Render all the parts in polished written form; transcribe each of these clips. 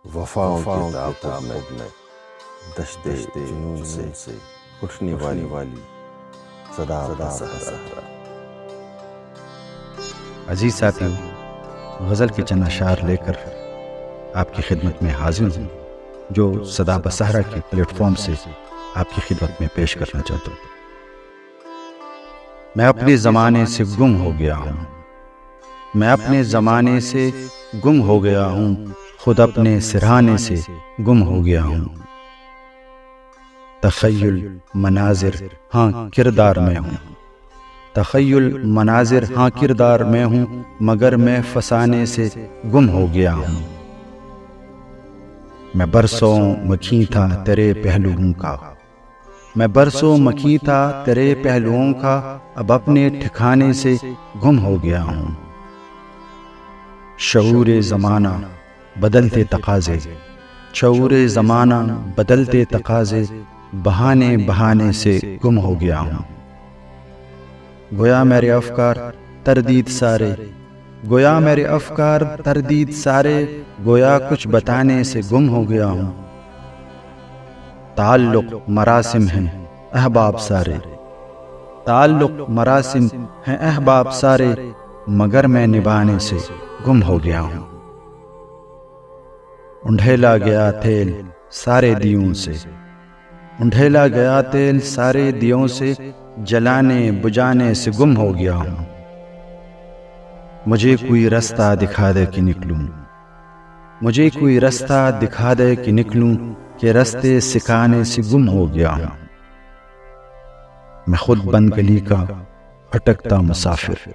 वफाओं के ताक़ुब में दश्ते जुनून से उठने वाली सदा बसहरा। अजीज साथियों, गज़ल के चंद अशार लेकर आपकी खिदमत में हाजिर हूँ, जो सदा बसहरा के प्लेटफॉर्म से आपकी खिदमत में पेश करना चाहता हूँ। मैं अपने ज़माने से गुम हो गया हूँ, मैं अपने ज़माने से गुम हो गया हूँ, खुद अपने सिरहाने से गुम हो गया हूँ। तख़य्युल मनाजिर हाँ किरदार में हूँ, तख़य्युल मनाजिर हाँ किरदार में हूँ, मगर मैं फसाने से गुम हो गया हूँ। मैं बरसों मखी था तेरे पहलुओं का, मैं बरसों मखी था तेरे पहलुओं का, अब अपने ठिकाने से गुम हो गया हूँ। शऊरे ज़माना बदलते तकाज़े, शऊरे ज़माना बदलते तकाज़े, बहाने बहाने से गुम हो गया हूँ। गोया मेरे अफ़कार तरदीद सारे, गोया मेरे अफ़कार तरदीद सारे, गोया कुछ बताने से गुम हो गया हूँ। ताल्लुक़ मरासिम हैं अहबाब सारे, ताल्लुक़ मरासिम हैं अहबाब सारे, मगर मैं निभाने से गुम हो गया हूँ। उंडेला गया तेल सारे दियों से, उंडेला गया तेल सारे दियों से, जलाने बुझाने से गुम हो गया हूँ। मुझे कोई रास्ता दिखा दे कि निकलूं, मुझे कोई रास्ता दिखा दे कि निकलूं, के रास्ते सिखाने से गुम हो गया हूँ। मैं खुद बंद गली का भटकता मुसाफिर,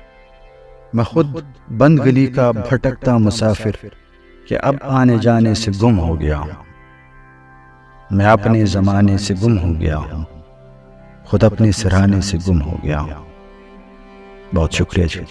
मैं खुद बंद गली का भटकता मुसाफिर, कि अब आने जाने से गुम हो गया हूँ। मैं अपने ज़माने से गुम हो गया हूँ, खुद अपने सिरहाने से गुम हो गया हूँ। बहुत शुक्रिया जी।